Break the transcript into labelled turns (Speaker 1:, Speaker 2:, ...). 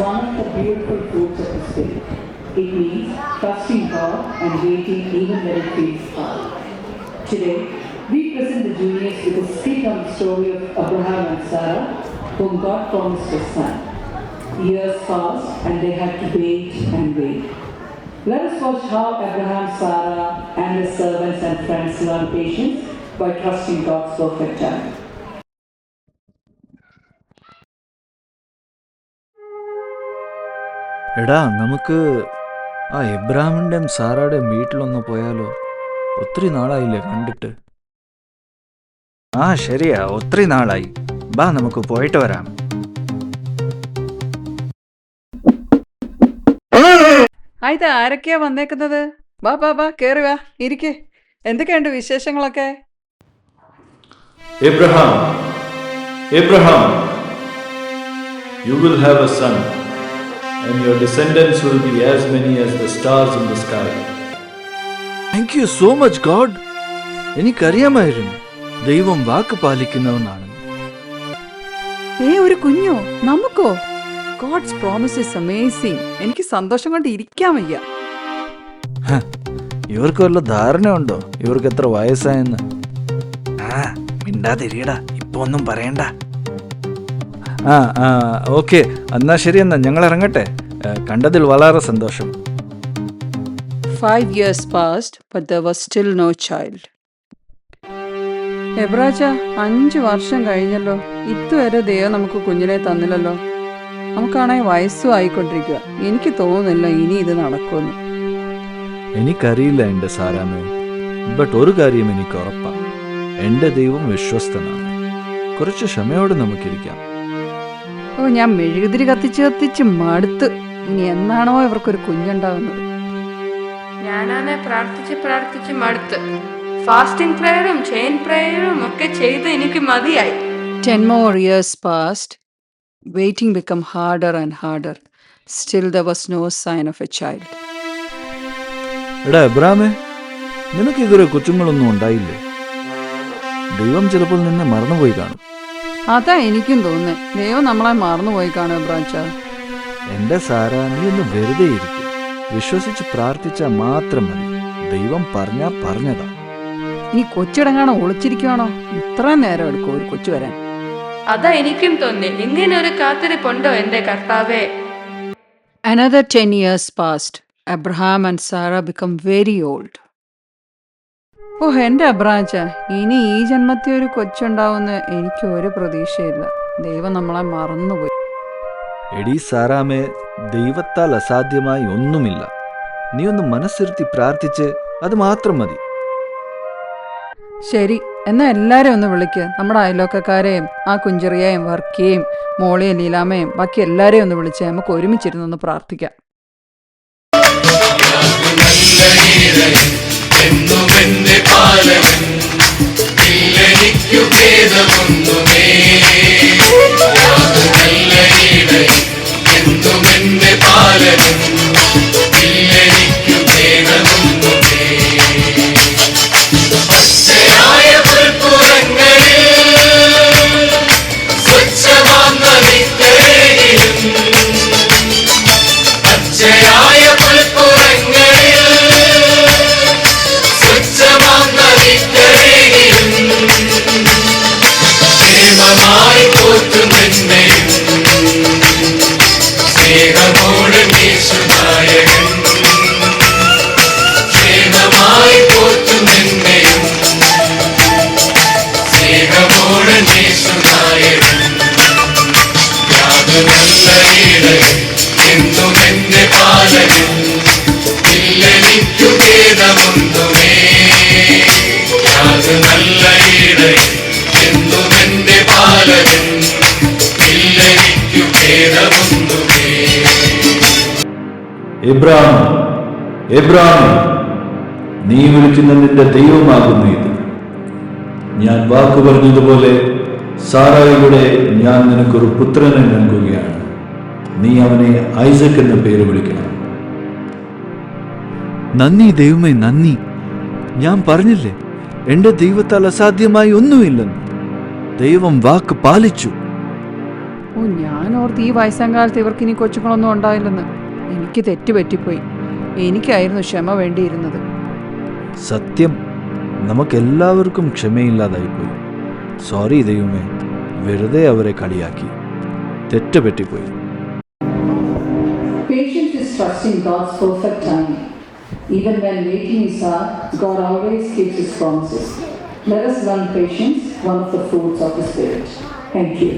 Speaker 1: one of the beautiful fruits of the Spirit. It means trusting God and waiting even when it feels hard. Today, we present the juniors with a skit on the story of Abraham and Sarah, whom God promised a son. Years passed and they had to wait and wait. Let us watch how Abraham, Sarah, and his servants and friends learn patience by trusting God's perfect time.
Speaker 2: എടാ, നമുക്ക് ആ എബ്രാഹിമിൻ്റെയും സാറായുടെയും വീട്ടിലൊന്ന് പോയാലോ? ഒത്തിരി നാളായില്ലേ കണ്ടിട്ട്. ആ ശരിയാ, ഒത്തിരി നാളായി. ബാ, നമുക്ക് പോയിട്ട് വരാം.
Speaker 3: ആയത് ആരൊക്കെയാ വന്നേക്കുന്നത്? വാ വാ വാ, കേറി വാ, ഇരിക്കേ. എന്തൊക്കെയുണ്ട് വിശേഷങ്ങളൊക്കെ?
Speaker 4: Abraham, Abraham, you will have a son, and your descendants will be as many as the stars in the sky.
Speaker 2: Thank you so much God. എനിക്കറിയാമായിരുന്നു ദൈവം വാക്ക് പാലിക്കുന്നവനാണ്.
Speaker 3: ഒരു കുഞ്ഞോ? നമുക്കോ? God's promise is amazing. എനിക്ക് സന്തോഷം കൊണ്ട് ഇരിക്കാൻ വയ്യ.
Speaker 2: ഇവർക്ക് വല്ല ധാരണ ഉണ്ടോ ഇവർക്ക് എത്ര വയസ്സായെന്ന്? മിണ്ടാതിരിയടാ, ഇപ്പൊ ഒന്നും പറയണ്ട. ഓക്കെ, എന്നാ ശരി, എന്നാ ഞങ്ങൾ ഇറങ്ങട്ടെ. കണ്ടതിൽ വളരെ സന്തോഷം.
Speaker 3: 5 years passed, but there was still no child. എബ്രാച്ച, 5 വർഷം കഴിഞ്ഞല്ലോ, ഇതുവരെ ദൈവം നമുക്ക് കുഞ്ഞിനെ തന്നില്ലല്ലോ. നമുക്കാണെങ്കിൽ വയസ്സും ആയിക്കൊണ്ടിരിക്കുക. എനിക്ക് തോന്നുന്നില്ല ഇനി ഇത് നടക്കുമെന്ന്.
Speaker 2: എനിക്കറിയില്ല എൻ്റെ സാരാമേ, ബട്ട് ഒരു കാര്യം എനിക്ക് ഉറപ്പാണ്, എൻ്റെ ദൈവം വിശ്വസ്തനാണ്. കുറച്ച് ക്ഷമയോടെ നമുക്കിരിക്കാം.
Speaker 3: ഞാൻ മെഴുകുതിരി കത്തിച്ച് മടുത്ത്. ഇനി എന്നാണോ ഇവർക്കൊരു കുഞ്ഞുണ്ടാവുന്നത്?
Speaker 5: ഞാനാണെ പ്രാർത്ഥിച്ച് മടുത്ത്. ഫാസ്റ്റിംഗ് പ്രേയറും ചെയിൻ പ്രേയറും ഒക്കെ ചെയ്ത് എനിക്ക് മതിയായി.
Speaker 3: 10 more years passed. Waiting became harder and harder. Still there was no sign of a child.
Speaker 2: എടാ എബ്രാമേ, നിനക്ക് ഇതുവരെ കൊച്ചുങ്ങളൊന്നും ഉണ്ടായില്ലേ? ദൈവം ചിലപ്പോൾ നിന്നെ മറന്നുപോയി കാണും.
Speaker 3: അതാ എനിക്കും തോന്നുന്നേ, ദൈവം നമ്മളെ മറന്നുപോയി കാണും എബ്രാച്ച.
Speaker 2: എന്റെ സാര, നീ ഒന്ന് വെറുതെ ഇരിക്കും. വിശ്വസിച്ച് പ്രാർത്ഥിച്ചാൽ മാത്രം മതി. ദൈവം പറഞ്ഞതാ.
Speaker 3: ഇനി കൊച്ചിടങ്ങാണോ ഒളിച്ചിരിക്കുവാണോ? ഇത്രയും നേരം എടുക്കും ഒരു കൊച്ചു വരാൻ.
Speaker 5: അതാ എനിക്കും തോന്നി, ഇങ്ങനെ ഒരു കാത്തിരിപ്പുണ്ടോ എന്റെ കർത്താവേ.
Speaker 3: Another 10 years passed. Abraham and Sarah become very old. എന്റെ അബ്രാച്ച, ഇനി ഈ ജന്മത്തിൽ ഒരു കൊച്ചുണ്ടാവുമെന്ന് എനിക്ക് ഒരു പ്രതീക്ഷയില്ല. ദൈവം നമ്മളെ മറന്നുപോയി.
Speaker 2: എടീ സാറാമേ, ദൈവത്താൽ അസാധ്യമായി ഒന്നുമില്ല. നീ ഒന്ന് മനസ്സിരുത്തി പ്രാർത്ഥിച്ച് അത് മാത്രം മതി.
Speaker 3: ശരി, എന്നാ എല്ലാരും ഒന്ന് വിളിക്ക്. നമ്മുടെ അയലോക്കക്കാരെയും ആ കുഞ്ചെറിയെയും വർക്കിയെയും മോളിയെ ലീലാമയും ബാക്കി എല്ലാരെയും ഒന്ന് വിളിച്ച് നമുക്ക് ഒരുമിച്ചിരുന്നൊന്ന് പ്രാർത്ഥിക്കാം.
Speaker 4: എബ്രാഹിം, നീ വിളിക്കുന്ന നിന്റെ ദൈവമാകുന്നു ഇത്. ഞാൻ വാക്കു പറഞ്ഞതുപോലെ സാറായിലൂടെ ഞാൻ നിനക്കൊരു പുത്രനെ നൽകുകയാണ്. നീ അവനെ ഐസക് എന്ന പേര് വിളിക്കണം.
Speaker 2: നന്ദി ദൈവമേ, നന്ദി. ഞാൻ പറഞ്ഞില്ലേ, എൻ്റെ ദൈവത്താൽ അസാധ്യമായി ഒന്നുമില്ലെന്ന്. ദൈവം വാക്ക് പാലിച്ചു.
Speaker 3: ഓ, ഞാനോർത്ത് ഈ വയസ്സാം കാലത്ത് ഇവർക്ക് ഇനി കൊച്ചുങ്ങളൊന്നും ഉണ്ടാവില്ലെന്ന്. എനിക്ക് തെറ്റുപറ്റിപ്പോയി. എനിക്കായിരുന്നു ക്ഷമ വേണ്ടിയിരുന്നത്.
Speaker 2: സത്യം, നമുക്കെല്ലാവർക്കും ക്ഷമയില്ലാതായിപ്പോയി. സോറി ദൈവമേ, വെറുതെ അവരെ കളിയാക്കി. തെറ്റ് പറ്റിപ്പോയി.
Speaker 1: Patience is trusting God's perfect timing. Even when waiting is hard, God always keeps His promises. Let us learn patience, one of the fruits of the Spirit. Thank you.